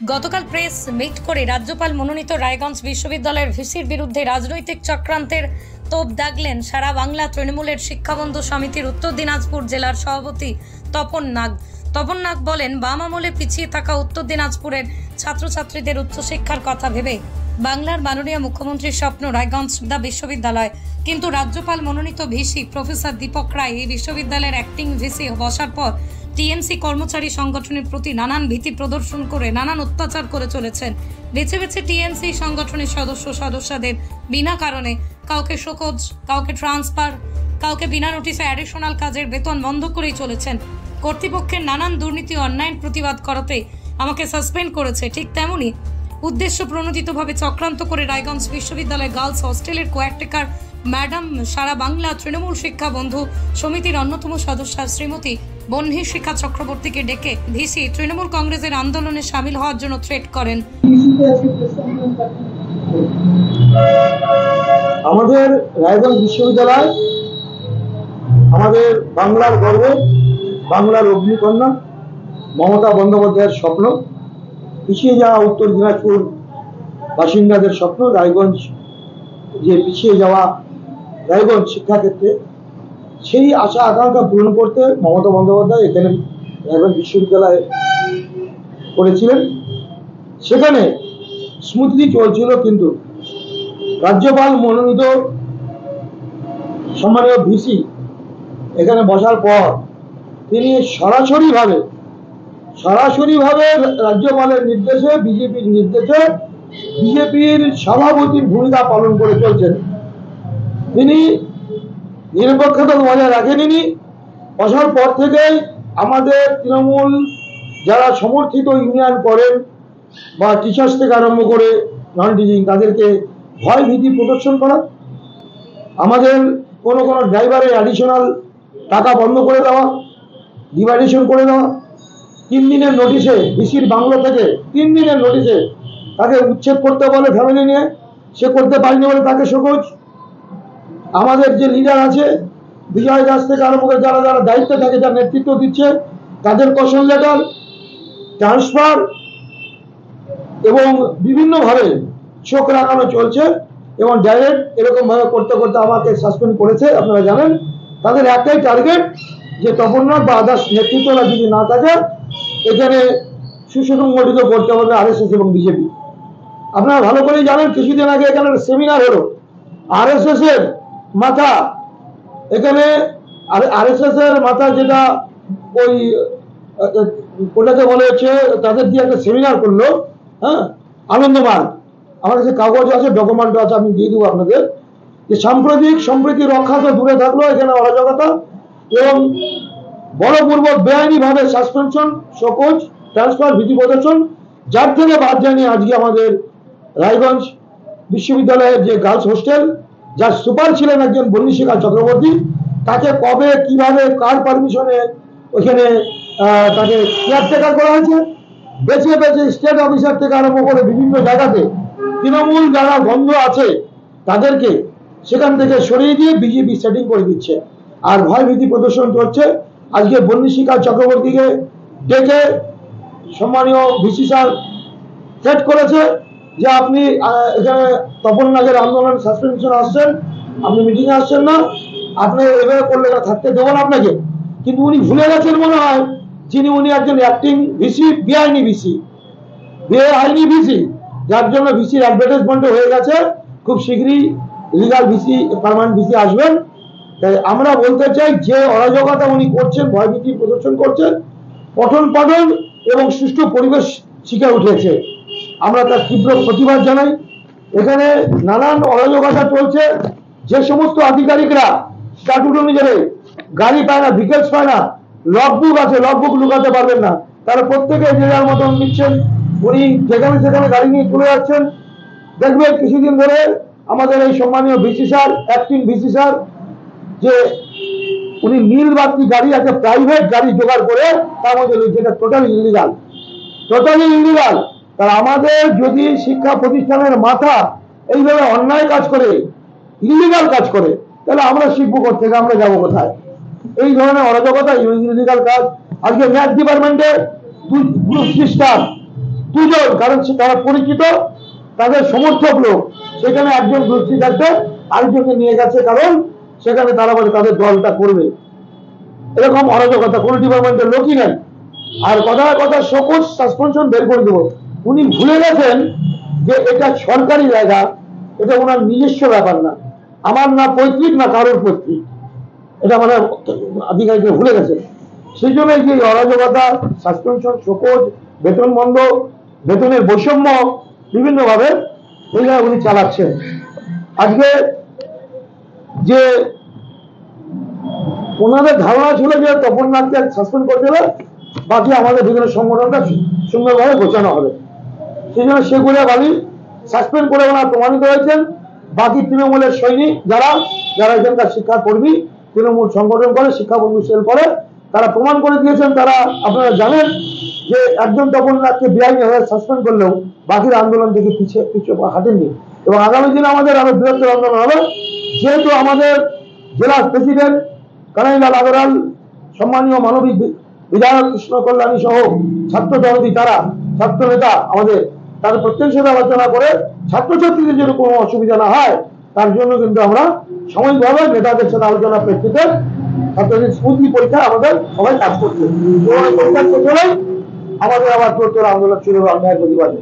গতকাল press meet করে রাজ্যপাল মনোনীত রায়গঞ্জ বিশ্ববিদ্যালয়ের ভিসির বিরুদ্ধে রাজনৈতিক চক্রান্তের তোপ দাগলেন সারা বাংলা তৃণমূলের শিক্ষাবন্ধু সমিতির উত্তর দিনাজপুর জেলার সভাপতি তপন নাগ। তপন নাগ বলেন, বাম আমলে পিছিয়ে থাকা উত্তর দিনাজপুরের ছাত্রছাত্রীদের উচ্চশিক্ষার কথা ভেবে বাংলার মাননীয় মুখ্যমন্ত্রীর স্বপ্ন রায়গঞ্জ বিশ্ববিদ্যালয়, কিন্তু রাজ্যপাল মনোনীত ভিসি প্রফেসর দীপক রায় এই বিশ্ববিদ্যালয়ের অ্যাক্টিং ভিসি বসার পর টিএমসি কর্মচারী সংগঠনের প্রতি নানান ভীতি প্রদর্শন করে নানান অত্যাচার করে চলেছেন। বেছে বেছে টিএমসি সংগঠনের সদস্যদের বিনা কারণে কাউকে শোকজ, কাউকে ট্রান্সফার, কাউকে বিনা নোটিশে অ্যাডিশনাল কাজের বেতন বন্ধ করেই চলেছেন। কর্তৃপক্ষের নানান দুর্নীতি অন্যায়ের প্রতিবাদ করাতে আমাকে সাসপেন্ড করেছে। ঠিক তেমনি উদ্দেশ্য প্রণোদিতভাবে চক্রান্ত করে রায়গঞ্জ বিশ্ববিদ্যালয় গার্লস হস্টেলের কোয়ারটেকার ম্যাডাম সারা বাংলা তৃণমূল শিক্ষা বন্ধু সমিতির অন্যতম সদস্য শ্রীমতী বহ্নি শিখা চক্রবর্তীকে ডেকে ভিসি তৃণমূল কংগ্রেসের আন্দোলনে সামিল হওয়ার জন্য থ্রেট করেন। আমাদের রায়গঞ্জ বিশ্ববিদ্যালয় আমাদের বাংলার গর্ব, বাংলার অগ্নিকন্যা মমতা বন্দ্যোপাধ্যায়ের স্বপ্ন, পিছিয়ে যাওয়া উত্তর দিনাজপুর বাসিন্দাদের স্বপ্ন। রায়গঞ্জ যে পিছিয়ে যাওয়া রায়গঞ্জ শিক্ষাক্ষেত্রে, সেই আশা আকাঙ্ক্ষা পূরণ করতে মমতা বন্দ্যোপাধ্যায় এখানে রায়গঞ্জ বিশ্ববিদ্যালয়ে করেছিলেন। সেখানে স্মুথলি চলছিল, কিন্তু রাজ্যপাল মনোনীত সম্মানীয় ভিসি এখানে বসার পর তিনি সরাসরিভাবে রাজ্যপালের নির্দেশে, বিজেপির নির্দেশে, বিজেপির সভাপতির ভূমিকা পালন করে চলছেন। তিনি নিরপেক্ষতা বজায় রাখেননি। বসার পর থেকেই আমাদের তৃণমূল যারা সমর্থিত ইউনিয়ন করেন বা টিচার্স থেকে আরম্ভ করে নন টিচিং, তাদেরকে ভয় ভীতি প্রদর্শন করা, আমাদের কোনো ড্রাইভারের অ্যাডিশনাল টাকা বন্ধ করে দেওয়া, ডিভাইডেশন করে দেওয়া, 3 দিনের নোটিশে ভিসির বাংলো থেকে 3 দিনের নোটিশে তাকে উচ্ছেদ করতে বলে ফ্যামিলি নিয়ে, সে করতে পারেনি বলে তাকে শোকজ। আমাদের যে লিডার আছে বিজয় দাস থেকে আরম্ভ করে যারা যারা দায়িত্বে থাকে, যারা নেতৃত্ব দিচ্ছে, তাদের কশন লেটার, ট্রান্সফার এবং বিভিন্নভাবে চোখ রাখানো চলছে। এবং ডাইরেক্ট এরকমভাবে করতে করতে আমাকে সাসপেন্ড করেছে। আপনারা জানেন তাদের একটাই টার্গেট যে তপননাথ বা আদার্স নেতৃত্বরা যদি না থাকে এখানে সুসংগঠিত করতে হবে আরএসএস এবং বিজেপি। আপনারা ভালো করেই জানেন, কিছুদিন আগে এখানে সেমিনার হলো, আরএসএস এর মাথা এখানে, আরএসএস এর মাথা যেটা ওই ওটাকে বলে হচ্ছে, তাদের দিয়ে একটা সেমিনার করলো, হ্যাঁ, আনন্দমার্গ। আমার কাছে কাগজ আছে, ডকুমেন্ট আছে, আমি দিয়ে দেবো আপনাদের। যে সাম্প্রতিক সম্প্রীতি রক্ষা তো দূরে থাকলো, এখানে অরাজকতা এবং বলপূর্বক বেআইনিভাবে সাসপেনশন, শোকজ, ট্রান্সফার, ভীতি প্রদর্শন, যার থেকে বাদ জানিয়ে আজকে আমাদের রায়গঞ্জ বিশ্ববিদ্যালয়ের যে গার্লস হোস্টেল, যার সুপার ছিলেন একজন বহ্নি শিখা চক্রবর্তী, তাকে কবে, কিভাবে, কার পারমিশনে ওখানে তাকে কেয়ারটেকার করা হয়েছে। বেছে বেছে স্টেট অফিসার থেকে আরম্ভ করে বিভিন্ন জায়গাতে তৃণমূল যারা গন্ধ আছে তাদেরকে সেখান থেকে সরিয়ে দিয়ে বিজেপি সেটিং করে দিচ্ছে, আর ভয় ভীতি প্রদর্শন করছে। আজকে বহ্নি শিখা চক্রবর্তীকে ডেকে সম্মানীয় ভিসি স্যার থ্রেট করেছে যে আপনি এখানে তপন নাগের আন্দোলন সাসপেনশন আসছেন, আপনি মিটিংয়ে আসছেন না, আপনি এভাবে করলে থাকতে দেবো না আপনাকে। কিন্তু উনি ভুলে গেছেন মনে হয়, উনি একজন অ্যাক্টিং ভিসি, বেআইনি ভিসি, যার জন্য ভিসির অ্যাডভার্টাইজমেন্ট হয়ে গেছে। খুব শীঘ্রই লিগাল ভিসি, পার্মানেন্ট ভিসি আসবেন। তাই আমরা বলতে চাই, যে অরাজকতা উনি করছেন, ভয়ভীতি প্রদর্শন করছেন, পঠন পাঠন এবং সুষ্ঠু পরিবেশ শিখে উঠেছে, আমরা তার তীব্র প্রতিবাদ জানাই। এখানে নানান অরাজকতা চলছে। যে সমস্ত আধিকারিকরা স্ট্যাটুট অনুযায়ী গাড়ি পায় না, ভিকেলস পায় না, লগবুক আছে, লগবুক লুকাতে পারবেন না, তারা প্রত্যেকে যে যার মতন নিচ্ছেন। উনি যেখানে সেখানে গাড়ি নিয়ে চলে যাচ্ছেন। দেখবেন কিছুদিন ধরে আমাদের এই সম্মানীয় VC sir, acting VC sir, যে উনি নীল বাতি গাড়ি, একটা প্রাইভেট গাড়ি জোগাড় করে তার মধ্যে, যেটা টোটালি ইলিগাল। তার আমাদের যদি শিক্ষা প্রতিষ্ঠানের মাথা এইভাবে অন্যায় কাজ করে, ইলিগাল কাজ করে, তাহলে আমরা শিখবো কোথেকে, আমরা যাবো কোথায়? এই ধরনের অরাজকতা, ইলিগাল কাজ। আজকে ম্যাথ ডিপার্টমেন্টে 2 দুজন, কারণ তারা পরিচিত, তাদের সমর্থক লোক, সেখানে একজন ব্যক্তি থাকতে আরেকজনকে নিয়ে গেছে, কারণ সেখানে তারা বলে তাদের দলটা করবে। এরকম অরাজকতা কোনো ডিপার্টমেন্টের লোকই নেই। আর কথা সকল সাসপেনশন বের করে দেবো। উনি ভুলে গেছেন যে এটা সরকারি জায়গা, এটা ওনার নিজস্ব ব্যাপার না, আমার না পৈতৃক না কারোর পৈতৃক, এটা মানে আধিকারিক ভুলে গেছেন। সেই জন্য যে অরাজকতা, সাসপেনশন, শোকজ, বেতন বন্ধ, বেতনের বৈষম্য বিভিন্ন ভাবে এইভাবে উনি চালাচ্ছেন। আজকে যে ওনাদের ধারণা ছিল যে তপন নাথকে সাসপেন্ড করে দেবে, বাকি আমাদের বিভিন্ন সংগঠনটা সুন্দরভাবে গোছানো হবে, সেই জন্য সেগুলো বালি সাসপেন্ড করে ওনারা প্রমাণিত হয়েছেন। বাকি তৃণমূলের সৈনিক যারা যারা এখানকার শিক্ষা কর্মী, তৃণমূল সংগঠন করে, শিক্ষা বন্ধু সেল করে, তারা প্রমাণ করে দিয়েছেন। তারা আপনারা জানেন যে একজন তপন নাথকে বেআইনিভাবে সাসপেন্ড করলেও বাকির আন্দোলন থেকে পিছিয়ে হাঁটেননি। এবং আগামী দিনে আমাদের আরো বৃহত্তর আন্দোলন হবে, যেহেতু আমাদের জেলা প্রেসিডেন্ট কানাইলাল আগরওয়াল, সম্মানীয় মানবিক বিধায়ক কৃষ্ণ কল্যাণী সহ ছাত্র জনতি, তারা ছাত্র নেতা আমাদের, তাদের প্রত্যেকের সাথে আলোচনা করে ছাত্রছাত্রীদের যেন কোনো অসুবিধা না হয় তার জন্য কিন্তু আমরা সাময়িকভাবে নেতাদের সাথে আলোচনা প্রেক্ষিতে ছাত্রদের স্মৃতি পরীক্ষা আমাদের সবাই কাজ করছে। পরীক্ষার পেছনেই আমাদের আবার বৃহত্তর আন্দোলন শুরু হবে অন্যায়ের প্রতিবাদে।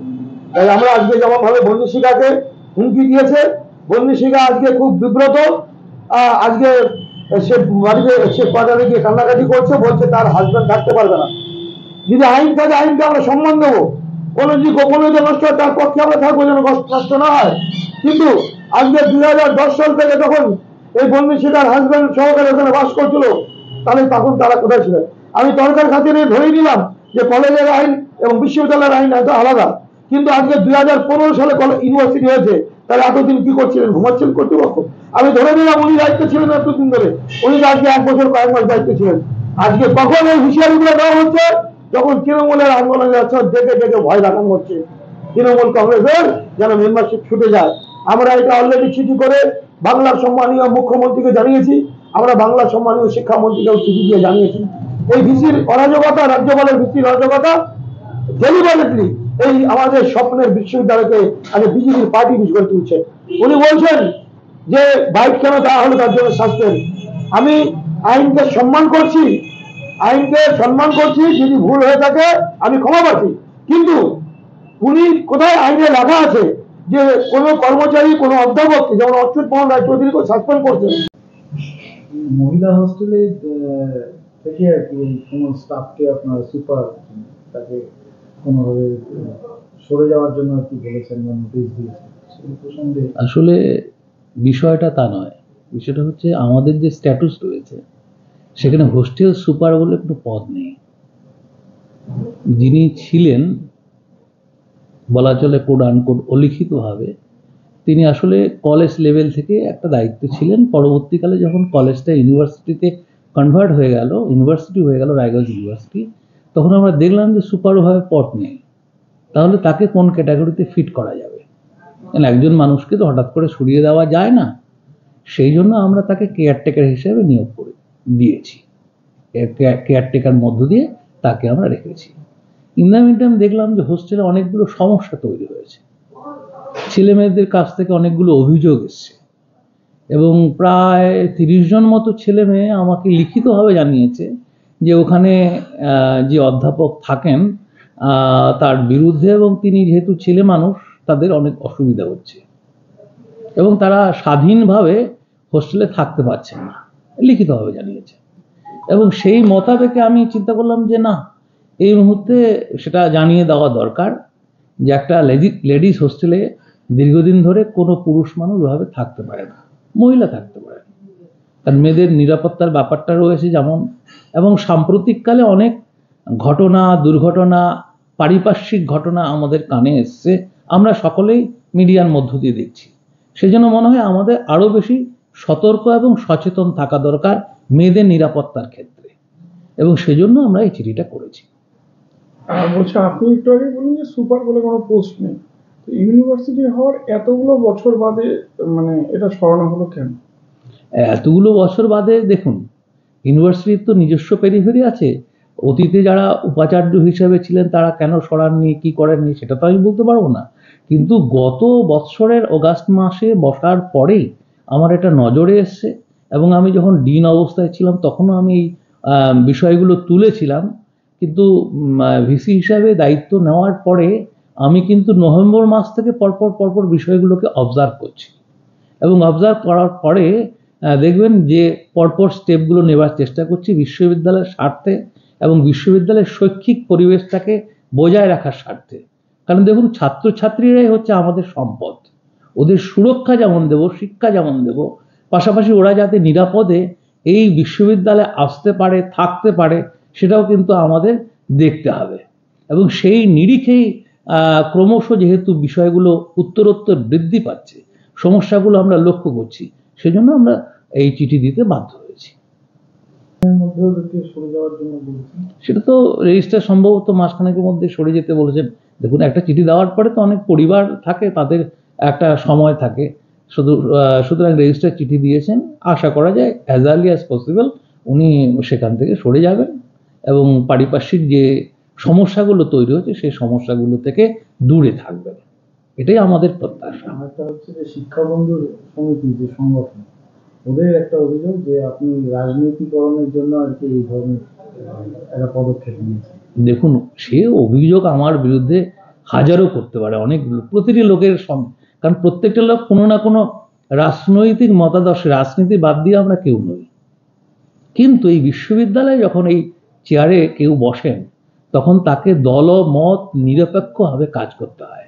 তাই আমরা আজকে যেমন ভাবে বন্দিশিকাকে হুমকি দিয়েছে, বন্দিশিকা আজকে খুব বিব্রত, আজকে সে বাড়িতে সে বাজারে গিয়ে কান্নাকাটি করছে, বলছে তার হাজবেন্ড থাকতে পারবে না। যদি আইন থাকে আইনকে আমরা সম্মান দেবো, কোনো যদি গোপনীয়তা নষ্ট হয় তার পক্ষে আমরা থাকবো যেন নষ্ট না হয়। কিন্তু আজকে 2010 সাল থেকে যখন এই বন্দিশিকার হাজবেন্ড সহকারে ওখানে বাস করছিল, তাহলে তখন তারা কোথায় ছিলেন? আমি তরকার খাতিরে ধরেই নিলাম যে কলেজের আইন এবং বিশ্ববিদ্যালয়ের আইন এত আলাদা, কিন্তু আজকে 2015 সালে ইউনিভার্সিটি হয়েছে, তাহলে এতদিন কি করছিলেন? ঘুমাচ্ছেন কর্তৃপক্ষ? আমি ধরে নিলাম উনি দায়িত্ব ছিলেন এতদিন ধরে, উনি তো আজকে 1 বছর কয়েক মাস দায়িত্ব ছিলেন। আজকে কখন এই হুঁশিয়ারিগুলো দেওয়া হচ্ছে? যখন তৃণমূলের আন্দোলনে যাচ্ছে, ডেকে ডেকে ভয় দেখানো হচ্ছে তৃণমূল কংগ্রেসের যেন মেম্বারশিপ ছুটে যায়। আমরা এটা অলরেডি চিঠি করে বাংলার সম্মানীয় মুখ্যমন্ত্রীকে জানিয়েছি, আমরা বাংলার সম্মানীয় শিক্ষামন্ত্রীকেও চিঠি দিয়ে জানিয়েছি। এই ভিসির অরাজকতা, রাজ্যপালের ভিসির অরাজকতা ডেলিভারেটলি এই আমাদের স্বপ্নের বিশ্ববিদ্যালয়কে আগে বিজেপির পার্টি বিষ করে তুলছে। উনি বলছেন যে বাইক কেন দেওয়া হলো তার জন্য সাসপেন্ড। আমি আইনকে সম্মান করছি, যদি ভুল হয়ে থাকে আমি ক্ষমা পাচ্ছি, কিন্তু উনি কোথায় আইনে লেখা আছে যে কোনো কর্মচারী, কোনো অধ্যাপক, যেমন অচ্যুত মোহন রায়চৌধুরীকে সাসপেন্ড করছেন? মহিলা হোস্টেলে থেকে আর কি কোনো স্টাফকে আপনার সুপার তাকে কোনোভাবে সরে যাওয়ার জন্য আর কি বলেছেন বা নোটিশ দিয়েছেন, সেই প্রসঙ্গে আসলে বিষয়টা তা নয়। বিষয়টা হচ্ছে আমাদের যে স্ট্যাটাস রয়েছে সেখানে হোস্টেল সুপার বলে কোনো পদ নেই। যিনি ছিলেন বলা চলে কোড আনকোড অলিখিতভাবে, তিনি আসলে কলেজ লেভেল থেকে একটা দায়িত্ব ছিলেন। পরবর্তীকালে যখন কলেজটা ইউনিভার্সিটিতে কনভার্ট হয়ে গেল, ইউনিভার্সিটি হয়ে গেল রায়গঞ্জ ইউনিভার্সিটি, তখন আমরা দেখলাম যে সুপারভাবে পদ নেই। তাহলে তাকে কোন ক্যাটাগরিতে ফিট করা যাবে? একজন মানুষকে তো হঠাৎ করে সরিয়ে দেওয়া যায় না। সেই জন্য আমরা তাকে কেয়ারটেকার হিসেবে নিয়োগ করে দিয়েছি। কেয়ারটেকার মধ্য দিয়ে তাকে আমরা রেখেছি। ইন দ্য মিন টাইম দেখলাম যে হোস্টেলে অনেকগুলো সমস্যা তৈরি হয়েছে, ছেলে মেয়েদের কাছ থেকে অনেকগুলো অভিযোগ এসছে, এবং প্রায় 30 জন মতো ছেলে মেয়ে আমাকে লিখিতভাবে জানিয়েছে যে ওখানে যে অধ্যাপক থাকেন তার বিরুদ্ধে, এবং তিনি যেহেতু ছেলে মানুষ তাদের অনেক অসুবিধা হচ্ছে এবং তারা স্বাধীনভাবে হোস্টেলে থাকতে পারছেন না, লিখিতভাবে জানিয়েছে। এবং সেই মোতাবেকে আমি চিন্তা করলাম যে না, এই মুহূর্তে সেটা জানিয়ে দেওয়া দরকার যে একটা লেডিস হোস্টেলে দীর্ঘদিন ধরে কোনো পুরুষ মানুষ ওভাবে থাকতে পারে না, মহিলা থাকতে পারে না, কারণ মেয়েদের নিরাপত্তার ব্যাপারটা রয়েছে যেমন। এবং সাম্প্রতিককালে অনেক ঘটনা, দুর্ঘটনা, পারিপার্শ্বিক ঘটনা আমাদের কানে এসছে, আমরা সকলেই মিডিয়ার মধ্য দিয়ে দেখছি। সেজন্য মনে হয় আমাদের আরো বেশি সতর্ক এবং সচেতন থাকা দরকার মেয়েদের নিরাপত্তার ক্ষেত্রে, এবং সেজন্য আমরা এই চিঠিটা করেছি। বলছি, আপনি একটু আগে বললেন যে সুপার বলে কোনো পোস্ট নেই, তো ইউনিভার্সিটি হওয়ার এতগুলো বছর বাদে মানে এটা সরানো হলো কেন? এতগুলো বছর বাদে দেখুন, ইউনিভার্সিটির তো নিজস্ব পেরিফেরি আছে, অতীতে যারা উপাচার্য হিসেবে ছিলেন তারা কেন সরাননি, কি করেননি, সেটা তো আমি বলতে পারবো না। কিন্তু গত বৎসরের অগাস্ট মাসে বসার পরেই আমার এটা নজরে এসছে, এবং আমি যখন ডিন অবস্থায় ছিলাম তখনও আমি এই বিষয়গুলো তুলেছিলাম। কিন্তু ভিসি হিসাবে দায়িত্ব নেওয়ার পরে আমি কিন্তু নভেম্বর মাস থেকে পরপর বিষয়গুলোকে অবজার্ভ করছি, এবং অবজার্ভ করার পরে দেখবেন যে পরপর স্টেপগুলো নেওয়ার চেষ্টা করছি বিশ্ববিদ্যালয়ের স্বার্থে এবং বিশ্ববিদ্যালয়ের শৈক্ষিক পরিবেশটাকে বজায় রাখার স্বার্থে। কারণ দেখুন, ছাত্রছাত্রীরাই হচ্ছে আমাদের সম্পদ। ওদের সুরক্ষা যেমন দেব, শিক্ষা যেমন দেব, পাশাপাশি ওরা যাতে নিরাপদে এই বিশ্ববিদ্যালয়ে আসতে পারে, থাকতে পারে, সেটাও কিন্তু আমাদের দেখতে হবে। এবং সেই নিরিখেই ক্রমশ যেহেতু বিষয়গুলো উত্তরোত্তর বৃদ্ধি পাচ্ছে, সমস্যাগুলো আমরা লক্ষ্য করছি, সেজন্য আমরা এই চিঠি দিতে বাধ্য হয়েছি। সেটা তো রেজিস্ট্রার সম্ভবত মাসখানেকের মধ্যে সরে যেতে বলেছেন। দেখুন, একটা চিঠি দেওয়ার পরে তো অনেক পরিবার থাকে, তাদের একটা সময় থাকে, সুতরাং রেজিস্ট্রার চিঠি দিয়েছেন, আশা করা যায় অ্যাজ আর্লি অ্যাজ পসিবল উনি সেখান থেকে সরে যাবেন এবং পারিপার্শ্বিক যে সমস্যাগুলো তৈরি হচ্ছে সেই সমস্যাগুলো থেকে দূরে থাকবেন, এটাই আমাদের প্রত্যাশা। একটা হচ্ছে যে শিক্ষাবন্ধু সমিতি যে সংগঠন, ওদের একটা অভিযোগ যে আপনি রাজনীতিকরণের জন্য আর কি এই ধরনের একটা পদক্ষেপ নিয়েছেন। দেখুন, সে অভিযোগ আমার বিরুদ্ধে হাজারও করতে পারে, অনেক প্রতিটি লোকের সঙ্গে, কারণ প্রত্যেকটা লোক কোনো না কোনো রাজনৈতিক মতাদর্শ, রাজনীতি বাদ দিয়ে আমরা কেউ নই। কিন্তু এই বিশ্ববিদ্যালয়ে যখন এই চেয়ারে কেউ বসেন, তখন তাকে দলমত নিরপেক্ষভাবে কাজ করতে হয়।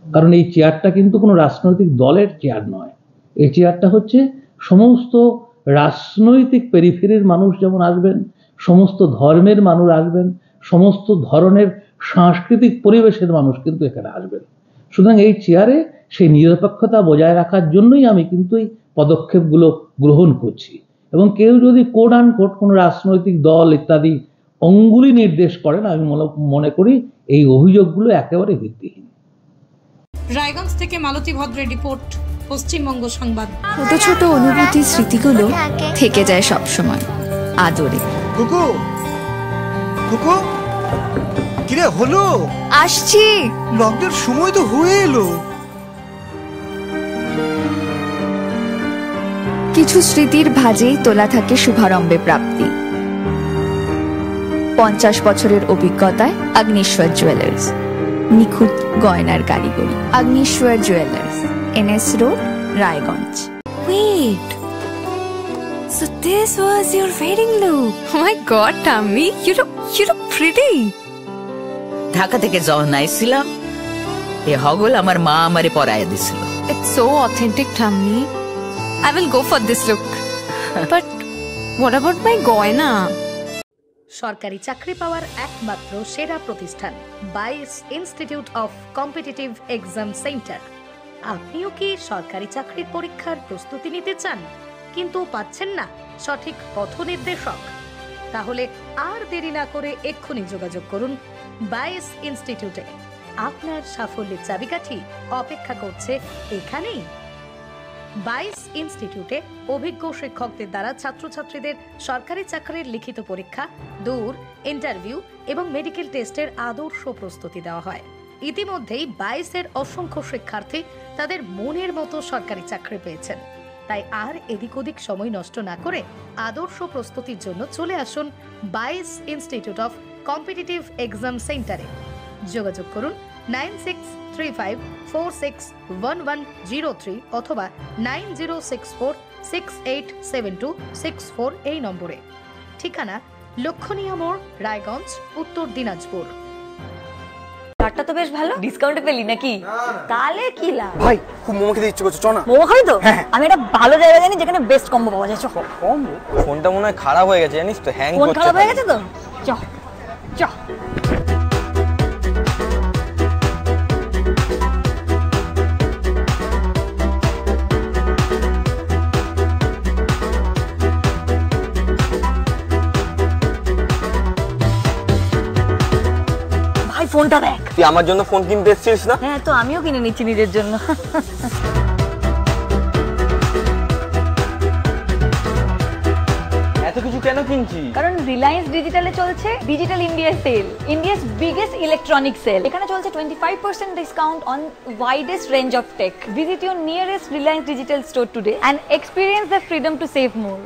কারণ এই চেয়ারটা কিন্তু কোনো রাজনৈতিক দলের চেয়ার নয়। এই চেয়ারটা হচ্ছে সমস্ত রাজনৈতিক পেরিফেরির মানুষ যেমন আসবেন, সমস্ত ধর্মের মানুষ আসবেন, সমস্ত ধরনের সাংস্কৃতিক পরিবেশের মানুষ কিন্তু এখানে আসবেন। সুতরাং এই চেয়ারে সেই নিরপেক্ষতা বজায় রাখার জন্যই আমি কিন্তু এই পদক্ষেপগুলো গ্রহণ করছি। এবং কেউ যদি কোড আন কোড কোনো রাজনৈতিক দল ইত্যাদি অঙ্গুলি নির্দেশ করেন, আমি মনে করি এই অভিযোগগুলো একেবারে ভিত্তিহীন। রায়গঞ্জ থেকে মালতী ভদ্রের রিপোর্ট, পশ্চিমবঙ্গ সংবাদ। ছোট ছোট অনুভূতি, স্মৃতিগুলো থেকে যায় সব সময় আদরে। কুকু কুকু, কিরে হলো? আসছি। লকডাউন সময় তো হয়ে এলো। কিছু স্মৃতির ভাজেই তোলা থাকে শুভারম্ভে প্রাপ্তি। 50 বছরের অভিজ্ঞতায় অগ্নিশ্বর জুয়েলার্স, নিখুঁত গয়নার কারিগরি। Agnishwar jewellers, NS road, Raiganj. Wait, so this was your wedding look? Oh my God, Tammy, you look pretty. Dhaka থেকে যখন আইছিলাম, এ হগল আমার মা আমারে পরায় দিছিল। It's so authentic, Tammy. I will go for this look. But what about my goina? সরকারি চাকরি পাওয়ার একমাত্র সেরা প্রতিষ্ঠান বাইস institute of competitive exam centre. আপনিও কি সরকারি চাকরির পরীক্ষার প্রস্তুতি নিতে চান কিন্তু পাচ্ছেন না সঠিক পথ নির্দেশক? তাহলে আর দেরি না করে এক্ষুনি যোগাযোগ করুন বাইস ইনস্টিটিউটে। আপনার সাফল্যের চাবিকাঠি অপেক্ষা করছে এখানেই। বাইস ইনস্টিটিউটে অভিজ্ঞ শিক্ষকদের দ্বারা ছাত্রছাত্রীদের সরকারি চাকরির লিখিত পরীক্ষা, দূর ইন্টারভিউ এবং মেডিকেল টেস্টের আদর্শ প্রস্তুতি দেওয়া হয়। ইতিমধ্যেই 22-এর অসংখ্য শিক্ষার্থী তাদের মনের মতো সরকারি চাকরি পেয়েছেন। তাই আর এদিক ওদিক সময় নষ্ট না করে আদর্শ প্রস্তুতির জন্য চলে আসুন বাইস ইনস্টিটিউট অফ কম্পিটিটিভ এক্সাম সেন্টারে। যোগাযোগ করুন 9635461103 অথবা 9064687264 এই নম্বরে। ঠিকানা লক্ষণীয় মোড়, রায়গঞ্জ, উত্তর দিনাজপুর। চাটটা তো বেশ ভালো, ডিসকাউন্টে পেলি নাকি? তাহলে কি লাভ ভাই, খুব মোমো খেতে ইচ্ছে করছে, চ না। মোমো খাবি তো? আমি একটা ভালো জায়গা জানি যেখানে বেস্ট কম্বো পাওয়া যায়। কম্বো? ফোনটা মনে হয় খারাপ হয়ে গেছে, জানিস তো, হ্যাং করছে। ফোন খারাপ হয়ে গেছে তো? চ চ। ফোনটা দেখ। তুই আমার জন্য ফোন কিনতে এসেছিস না? হ্যাঁ, তো আমিও কিনে নিচ্ছি নিজের জন্য। এত কিছু কেন কিনছি? কারণ রিলায়েন্স ডিজিটালে চলছে digital India sale, India's biggest electronic sale. এখানে চলছে 25% discount on widest range of tech. Visit your nearest Reliance Digital store today and experience the freedom to save more.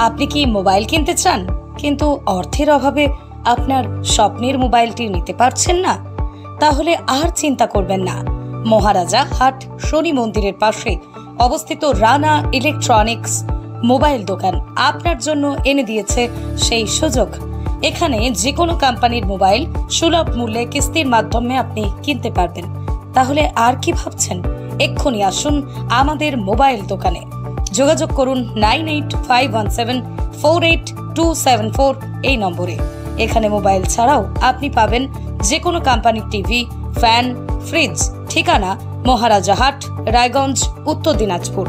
আপনি কি মোবাইল কিনতে চান কিন্তু অর্থের অভাবে আপনার স্বপ্নের মোবাইলটি নিতে পারছেন না? তাহলে আর চিন্তা করবেন না। মহারাজা হাট শনি মন্দিরের পাশে অবস্থিত রানা ইলেকট্রনিক্স মোবাইল দোকান আপনার জন্য এনে দিয়েছে সেই সুযোগ। এখানে যে কোনো কোম্পানির মোবাইল সুলভ মূল্যে কিস্তির মাধ্যমে আপনি কিনতে পারবেন। তাহলে আর কি ভাবছেন? এক্ষুনি আসুন আমাদের মোবাইল দোকানে। যোগাযোগ করুন 9851748274 এই নম্বরে। এখানে মোবাইল ছাড়াও আপনি পাবেন যে কোনো কোম্পানির টিভি, ফ্যান, ফ্রিজ। ঠিকানা মহারাজা হাট, রায়গঞ্জ, উত্তর দিনাজপুর।